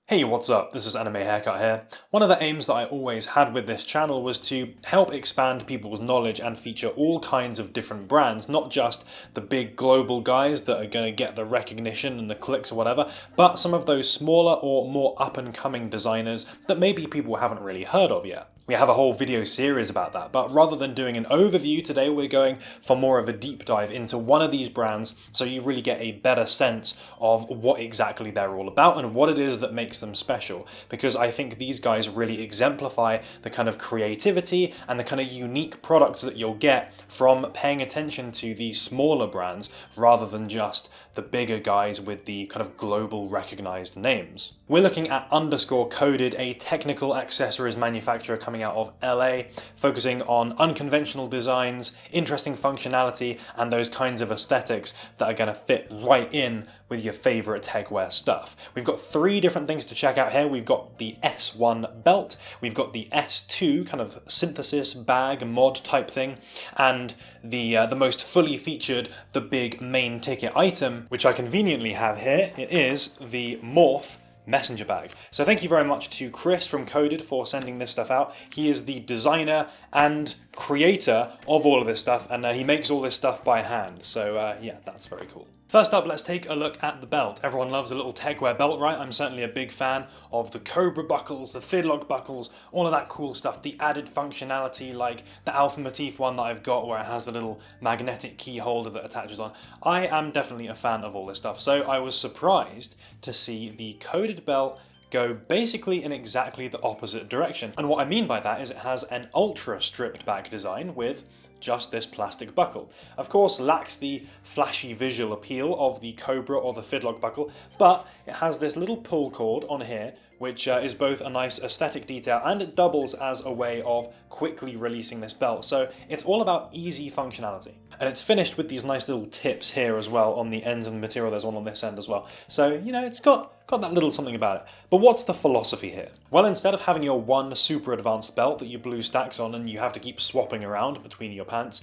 Hey, what's up? This is Anime Haircut here. One of the aims that I always had with this channel was to help expand people's knowledge and feature all kinds of different brands, not just the big global guys that are going to get the recognition and the clicks or whatever, but some of those smaller or more up-and-coming designers that maybe people haven't really heard of yet. We have a whole video series about that, but rather than doing an overview today, we're going for more of a deep dive into one of these brands so you really get a better sense of what exactly they're all about and what it is that makes them special, because I think these guys really exemplify the kind of creativity and the kind of unique products that you'll get from paying attention to these smaller brands rather than just the bigger guys with the kind of global recognized names. We're looking at Underscore Coded, a technical accessories manufacturer coming out of LA, focusing on unconventional designs, interesting functionality, and those kinds of aesthetics that are going to fit right in with your favorite Techwear stuff. We've got three different things to check out here. We've got the S1 belt, we've got the S2 kind of synthesis bag mod type thing, and the most fully featured, the big main ticket item, which I conveniently have here. It is the Morph messenger bag. So thank you very much to Chris from Coded for sending this stuff out. He is the designer and creator of all of this stuff, and he makes all this stuff by hand. So yeah, that's very cool. First up, let's take a look at the belt. Everyone loves a little Techwear belt, right? I'm certainly a big fan of the Cobra buckles, the Fidlock buckles, all of that cool stuff, the added functionality like the Alpha Motif one that I've got where it has the little magnetic key holder that attaches on. I am definitely a fan of all this stuff, so I was surprised to see the Coded belt go basically in exactly the opposite direction. And what I mean by that is it has an ultra stripped back design with just this plastic buckle. Of course, lacks the flashy visual appeal of the Cobra or the Fidlock buckle, but it has this little pull cord on here, which is both a nice aesthetic detail and it doubles as a way of quickly releasing this belt. So it's all about easy functionality. And it's finished with these nice little tips here as well on the ends of the material. There's one on this end as well. So, you know, it's got that little something about it. But what's the philosophy here? Well, instead of having your one super advanced belt that you glue stacks on and you have to keep swapping around between your pants,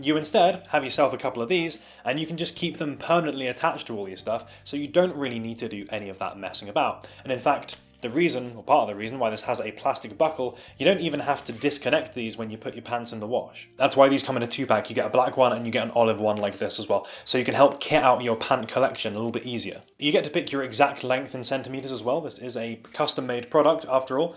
you instead have yourself a couple of these and you can just keep them permanently attached to all your stuff, so you don't really need to do any of that messing about. And in fact, the reason, or part of the reason, why this has a plastic buckle, you don't even have to disconnect these when you put your pants in the wash. That's why these come in a 2-pack. You get a black one and you get an olive one like this as well. So you can help kit out your pant collection a little bit easier. You get to pick your exact length in centimeters as well. This is a custom-made product after all.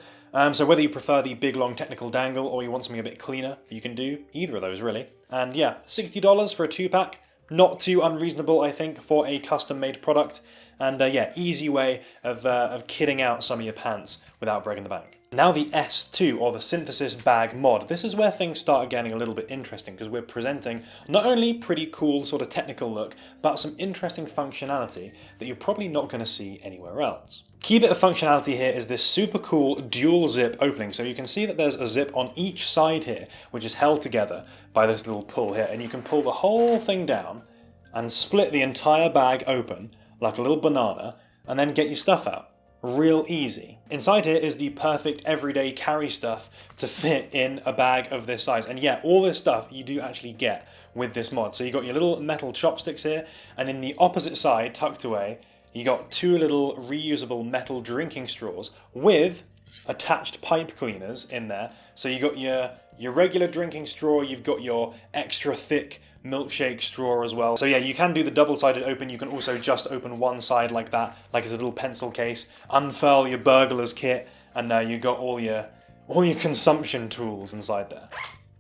So whether you prefer the big long technical dangle or you want something a bit cleaner, you can do either of those really. And yeah, $60 for a 2-pack. Not too unreasonable, I think, for a custom-made product. And yeah, easy way of kitting out some of your pants without breaking the bank. Now the S2, or the Synthesis Bag mod. This is where things start getting a little bit interesting, because we're presenting not only pretty cool sort of technical look, but some interesting functionality that you're probably not going to see anywhere else. Key bit of functionality here is this super cool dual zip opening. So you can see that there's a zip on each side here, which is held together by this little pull here. And you can pull the whole thing down and split the entire bag open like a little banana, and then get your stuff out. Real easy. Inside here is the perfect everyday carry stuff to fit in a bag of this size. And yeah, all this stuff you do actually get with this mod. So you got your little metal chopsticks here, and in the opposite side, tucked away, you got 2 little reusable metal drinking straws with attached pipe cleaners in there. So you got your regular drinking straw, you've got your extra thick milkshake straw as well. So yeah, you can do the double-sided open. You can also just open one side like that, like it's a little pencil case. Unfurl your burglar's kit, and you got all your consumption tools inside there.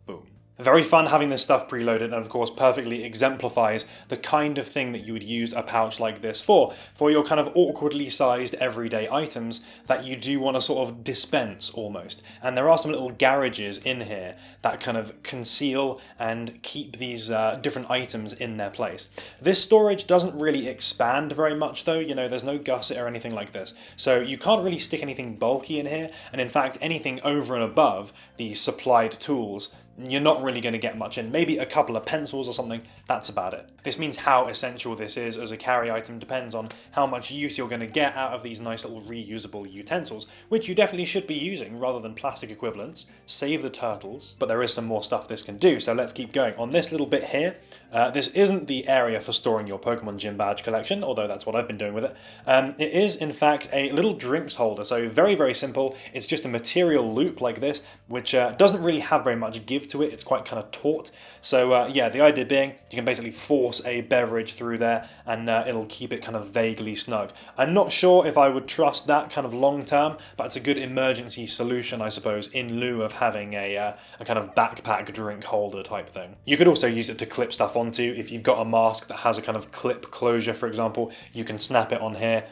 Boom. Very fun having this stuff preloaded, and of course perfectly exemplifies the kind of thing that you would use a pouch like this for your kind of awkwardly sized everyday items that you do want to sort of dispense almost. And there are some little garages in here that kind of conceal and keep these different items in their place. This storage doesn't really expand very much though, you know, there's no gusset or anything like this. So you can't really stick anything bulky in here, and in fact anything over and above the supplied tools you're not really going to get much in. Maybe a couple of pencils or something, that's about it. This means how essential this is as a carry item depends on how much use you're going to get out of these nice little reusable utensils, which you definitely should be using rather than plastic equivalents. Save the turtles, but there is some more stuff this can do, so let's keep going. On this little bit here, this isn't the area for storing your Pokemon Gym badge collection, although that's what I've been doing with it. It is, in fact, a little drinks holder, so very, very simple. It's just a material loop like this, which doesn't really have very much give to it. It's quite kind of taut. So yeah, the idea being you can basically force a beverage through there and it'll keep it kind of vaguely snug. I'm not sure if I would trust that kind of long term, but it's a good emergency solution, I suppose, in lieu of having a kind of backpack drink holder type thing. You could also use it to clip stuff onto. If you've got a mask that has a kind of clip closure, for example, you can snap it on here.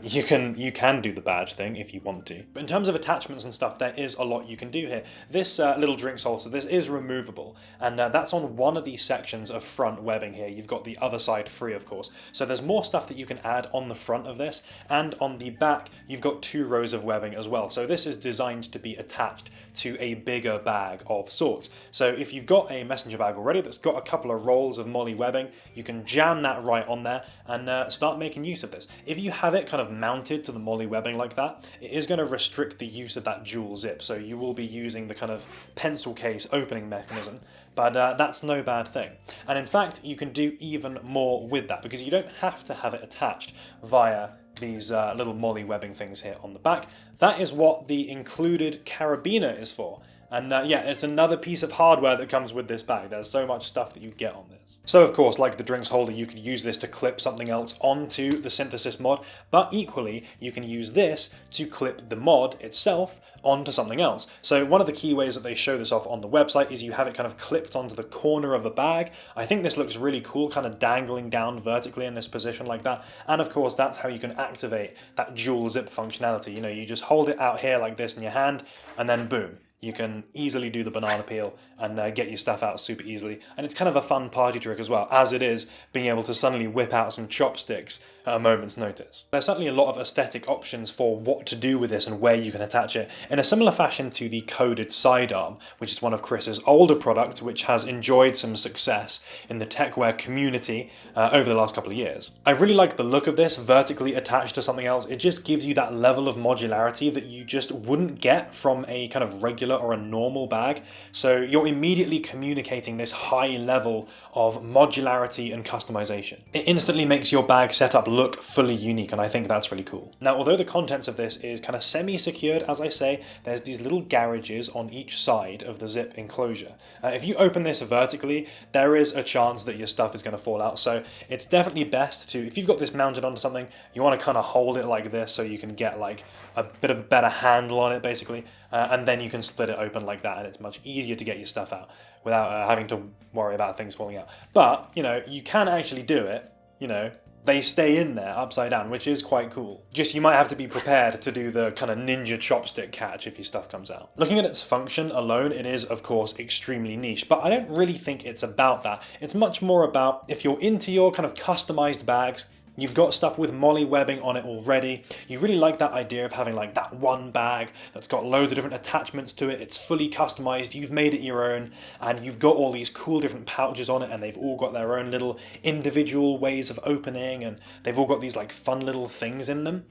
You can do the badge thing if you want to. But in terms of attachments and stuff, there is a lot you can do here. This little drink saucer, this is removable, and that's on one of these sections of front webbing here. You've got the other side free, of course. So there's more stuff that you can add on the front of this, and on the back, you've got 2 rows of webbing as well. So this is designed to be attached to a bigger bag of sorts. So if you've got a messenger bag already that's got a couple of rolls of moly webbing, you can jam that right on there and start making use of this. If you have it kind of mounted to the moly webbing like that, it is going to restrict the use of that dual zip, so you will be using the kind of pencil case opening mechanism, but that's no bad thing. And in fact, you can do even more with that, because you don't have to have it attached via these little moly webbing things here on the back. That is what the included carabiner is for. And yeah, it's another piece of hardware that comes with this bag. There's so much stuff that you get on this. So of course, like the drinks holder, you could use this to clip something else onto the synthesis mod, but equally, you can use this to clip the mod itself onto something else. So one of the key ways that they show this off on the website is you have it kind of clipped onto the corner of the bag. I think this looks really cool, kind of dangling down vertically in this position like that. And of course, that's how you can activate that dual zip functionality. You know, you just hold it out here like this in your hand, and then boom. You can easily do the banana peel and get your stuff out super easily. And it's kind of a fun party trick as well, as it is being able to suddenly whip out some chopsticks at a moment's notice. There's certainly a lot of aesthetic options for what to do with this and where you can attach it, in a similar fashion to the coded sidearm, which is one of Chris's older products, which has enjoyed some success in the Techwear community over the last couple of years. I really like the look of this vertically attached to something else. It just gives you that level of modularity that you just wouldn't get from a kind of regular or a normal bag. So you're immediately communicating this high level of modularity and customization. It instantly makes your bag setup look fully unique, and I think that's really cool. Now, although the contents of this is kind of semi-secured, as I say, there's these little garages on each side of the zip enclosure. If you open this vertically, there is a chance that your stuff is going to fall out, so it's definitely best to, if you've got this mounted onto something, you want to kind of hold it like this so you can get like a bit of a better handle on it, basically, and then you can split it open like that, and it's much easier to get your stuff out without having to worry about things falling out. But, you know, you can actually do it, you know, they stay in there upside down, which is quite cool. Just you might have to be prepared to do the kind of ninja chopstick catch if your stuff comes out. Looking at its function alone, it is of course extremely niche, but I don't really think it's about that. It's much more about if you're into your kind of customized bags, you've got stuff with moly webbing on it already. You really like that idea of having like that one bag that's got loads of different attachments to it. It's fully customized. You've made it your own, and you've got all these cool different pouches on it, and they've all got their own little individual ways of opening, and they've all got these like fun little things in them.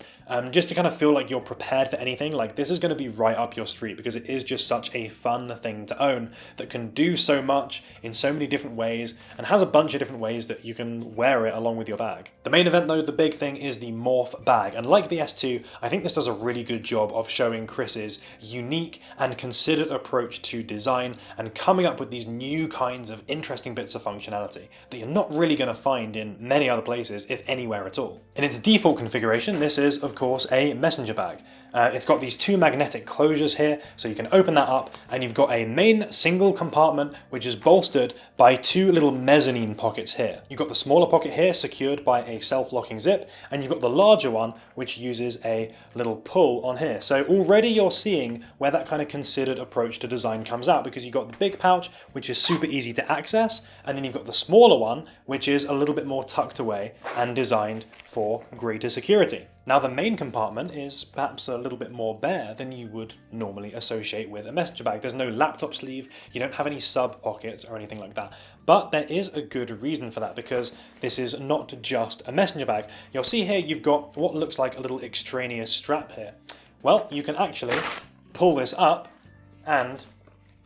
Just to kind of feel like you're prepared for anything. Like this is going to be right up your street because it is just such a fun thing to own that can do so much in so many different ways and has a bunch of different ways that you can wear it along with your bag. The main event though, the big thing is the Morph bag, and like the S2, I think this does a really good job of showing Chris's unique and considered approach to design and coming up with these new kinds of interesting bits of functionality that you're not really going to find in many other places, if anywhere at all. In its default configuration, this is of course a messenger bag. It's got these 2 magnetic closures here, so you can open that up, and you've got a main single compartment which is bolstered by 2 little mezzanine pockets here. You've got the smaller pocket here secured by a self-locking zip, and you've got the larger one which uses a little pull on here. So already you're seeing where that kind of considered approach to design comes out, because you've got the big pouch which is super easy to access, and then you've got the smaller one which is a little bit more tucked away and designed for greater security. Now the main compartment is perhaps a little bit more bare than you would normally associate with a messenger bag. There's no laptop sleeve, you don't have any sub pockets or anything like that. But there is a good reason for that, because this is not just a messenger bag. You'll see here you've got what looks like a little extraneous strap here. Well, you can actually pull this up and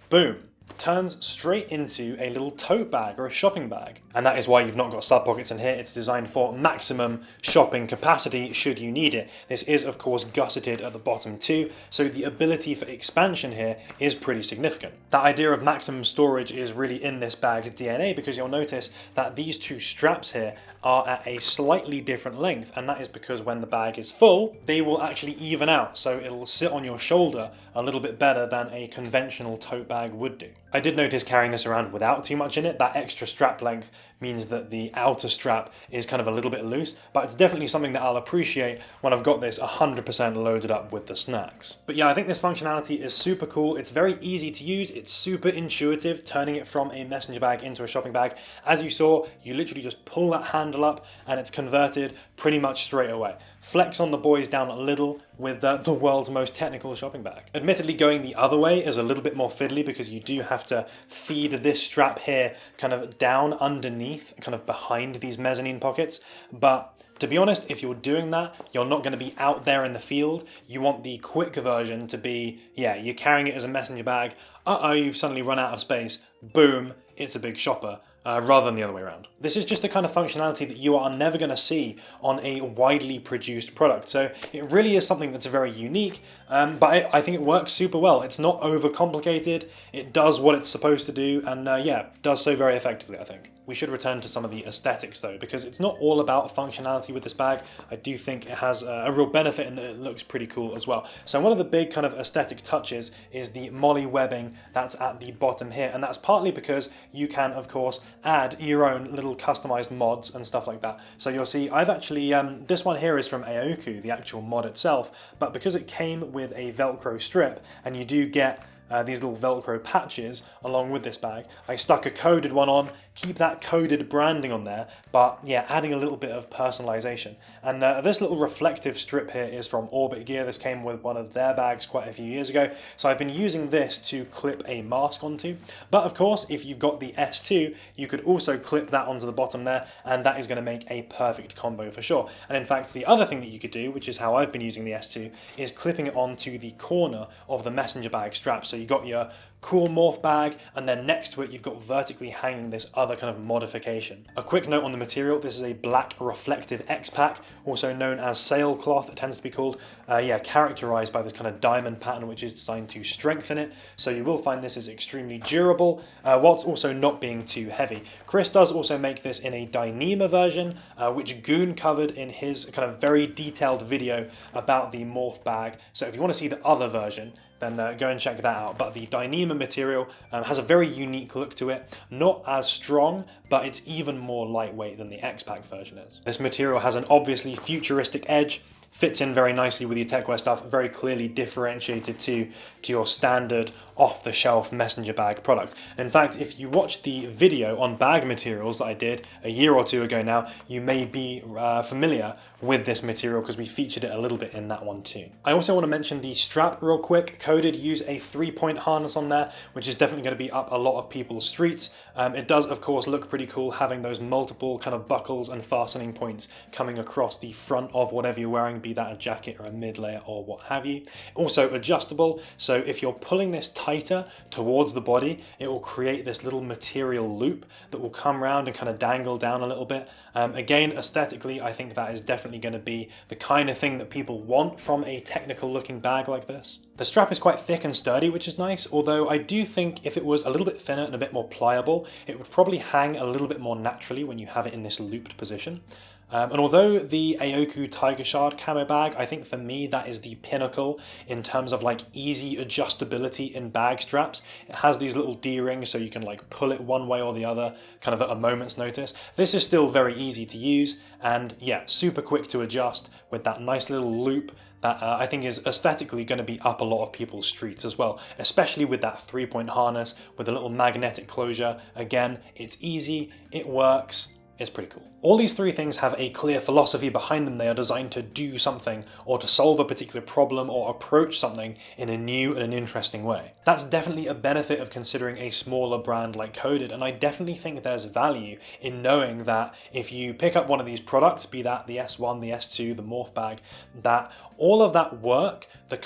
boom, turns straight into a little tote bag or a shopping bag. And that is why you've not got sub pockets in here. It's designed for maximum shopping capacity should you need it. This is of course gusseted at the bottom too, so the ability for expansion here is pretty significant. That idea of maximum storage is really in this bag's DNA, because you'll notice that these two straps here are at a slightly different length, and that is because when the bag is full, they will actually even out, so it'll sit on your shoulder a little bit better than a conventional tote bag would do. I did notice carrying this around without too much in it, that extra strap length means that the outer strap is kind of a little bit loose, but it's definitely something that I'll appreciate when I've got this 100% loaded up with the snacks. But yeah, I think this functionality is super cool. It's very easy to use. It's super intuitive, turning it from a messenger bag into a shopping bag. As you saw, you literally just pull that handle up and it's converted pretty much straight away. Flex on the boys down a little with the world's most technical shopping bag. Admittedly, going the other way is a little bit more fiddly, because you do have to feed this strap here kind of down underneath, kind of behind these mezzanine pockets. But to be honest, if you're doing that, you're not going to be out there in the field. You want the quick version to be, yeah, you're carrying it as a messenger bag. Uh-oh, you've suddenly run out of space. Boom, it's a big shopper. Rather than the other way around. This is just the kind of functionality that you are never going to see on a widely produced product. So it really is something that's very unique, but I think it works super well. It's not overcomplicated, it does what it's supposed to do, and yeah, does so very effectively, I think. We should return to some of the aesthetics though, because it's not all about functionality with this bag. I do think it has a real benefit in that it looks pretty cool as well. So one of the big kind of aesthetic touches is the molly webbing that's at the bottom here, and that's partly because you can, of course, add your own little customized mods and stuff like that. So you'll see I've actually, this one here is from Aoku, the actual mod itself, but because it came with a Velcro strip, and you do get these little Velcro patches along with this bag, I stuck a coded one on, keep that coded branding on there, but yeah, adding a little bit of personalization. And this little reflective strip here is from Orbit Gear. This came with one of their bags quite a few years ago, so I've been using this to clip a mask onto. But of course, if you've got the S2, you could also clip that onto the bottom there, and that is going to make a perfect combo for sure. And in fact, the other thing that you could do, which is how I've been using the S2, is clipping it onto the corner of the messenger bag strap. So you got your cool Morph bag, and then next to it you've got vertically hanging this other kind of modification. A quick note on the material: this is a black reflective X-Pack, also known as sailcloth, it tends to be called, yeah, characterized by this kind of diamond pattern which is designed to strengthen it, so you will find this is extremely durable, whilst also not being too heavy. Chris does also make this in a Dyneema version, which Goon covered in his kind of very detailed video about the Morph bag, so if you want to see the other version, then go and check that out. But the Dyneema material has a very unique look to it, not as strong, but it's even more lightweight than the X-Pack version is. This material has an obviously futuristic edge, fits in very nicely with your Techwear stuff, very clearly differentiated to your standard off-the-shelf messenger bag product. In fact, if you watch the video on bag materials that I did a year or two ago now, you may be familiar with this material because we featured it a little bit in that one too. I also want to mention the strap real quick. Coded use a 3-point harness on there, which is definitely going to be up a lot of people's streets. It does, of course, look pretty cool having those multiple kind of buckles and fastening points coming across the front of whatever you're wearing, be that a jacket or a mid-layer or what have you. Also adjustable, so if you're pulling this tighter towards the body, it will create this little material loop that will come around and kind of dangle down a little bit. Again, aesthetically, I think that is definitely going to be the kind of thing that people want from a technical looking bag like this. The strap is quite thick and sturdy, which is nice, although I do think if it was a little bit thinner and a bit more pliable, it would probably hang a little bit more naturally when you have it in this looped position. And although the Aoku Tiger Shard camo bag, I think for me that is the pinnacle in terms of like easy adjustability in bag straps. It has these little D-rings so you can like pull it one way or the other kind of at a moment's notice. This is still very easy to use and yeah, super quick to adjust with that nice little loop that I think is aesthetically going to be up a lot of people's streets as well, especially with that 3-point harness with a little magnetic closure. Again, it's easy, it works. is pretty cool. All these three things have a clear philosophy behind them. They are designed to do something or to solve a particular problem or approach something in a new and an interesting way. That's definitely a benefit of considering a smaller brand like Coded, and I definitely think there's value in knowing that if you pick up one of these products, be that the S1, the S2, the Morph bag, that all of that work, the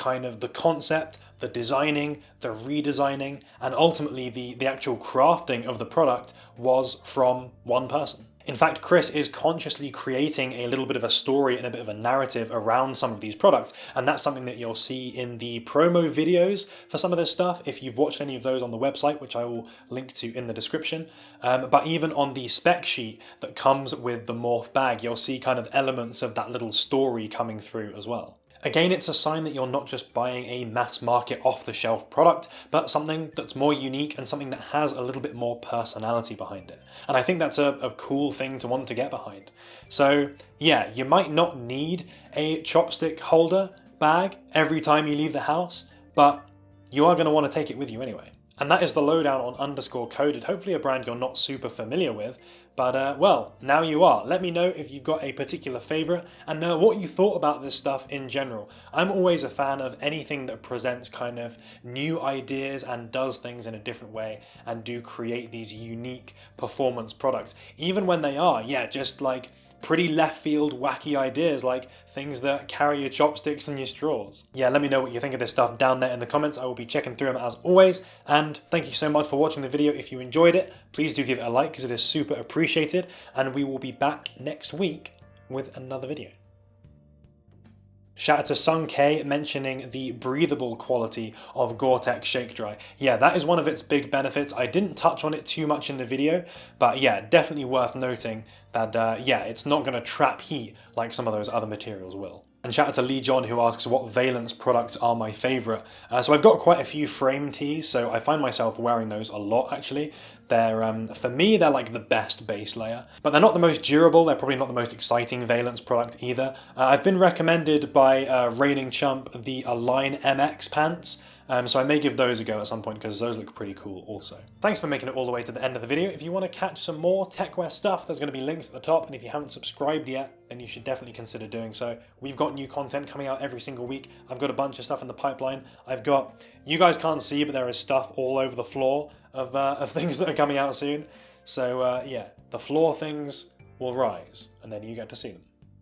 concept, the designing, the redesigning, and ultimately the actual crafting of the product was from one person. In fact, Chris is consciously creating a little bit of a story and a bit of a narrative around some of these products, and that's something that you'll see in the promo videos for some of this stuff, if you've watched any of those on the website, which I will link to in the description. But even on the spec sheet that comes with the Morph bag, you'll see kind of elements of that little story coming through as well. Again, it's a sign that you're not just buying a mass market off-the-shelf product, but something that's more unique and something that has a little bit more personality behind it. And I think that's a cool thing to want to get behind. So yeah, you might not need a chopstick holder bag every time you leave the house, but you are going to want to take it with you anyway. And that is the lowdown on _Coded, hopefully a brand you're not super familiar with, but well, now you are. Let me know if you've got a particular favourite and what you thought about this stuff in general. I'm always a fan of anything that presents kind of new ideas and does things in a different way and do create these unique performance products, even when they are, yeah, just like pretty left field wacky ideas like things that carry your chopsticks and your straws. Yeah, let me know what you think of this stuff down there in the comments. I will be checking through them as always, and thank you so much for watching the video. If you enjoyed it, please do give it a like because it is super appreciated, and we will be back next week with another video. Shout out to Sung K mentioning the breathable quality of Gore-Tex Shake Dry. Yeah, that is one of its big benefits. I didn't touch on it too much in the video, but yeah, definitely worth noting that yeah, it's not going to trap heat like some of those other materials will. And shout out to Lee John who asks what valence products are my favourite. So I've got quite a few frame tees, so I find myself wearing those a lot actually. They're, for me, they're like the best base layer, but they're not the most durable. They're probably not the most exciting valence product either. I've been recommended by Reigning Chump the Align MX pants. So I may give those a go at some point because those look pretty cool also. Thanks for making it all the way to the end of the video. If you want to catch some more Techwear stuff, there's going to be links at the top, and if you haven't subscribed yet, then you should definitely consider doing so. We've got new content coming out every single week. I've got a bunch of stuff in the pipeline. You guys can't see, but there is stuff all over the floor of things that are coming out soon. So yeah, the floor things will rise, and then you get to see them.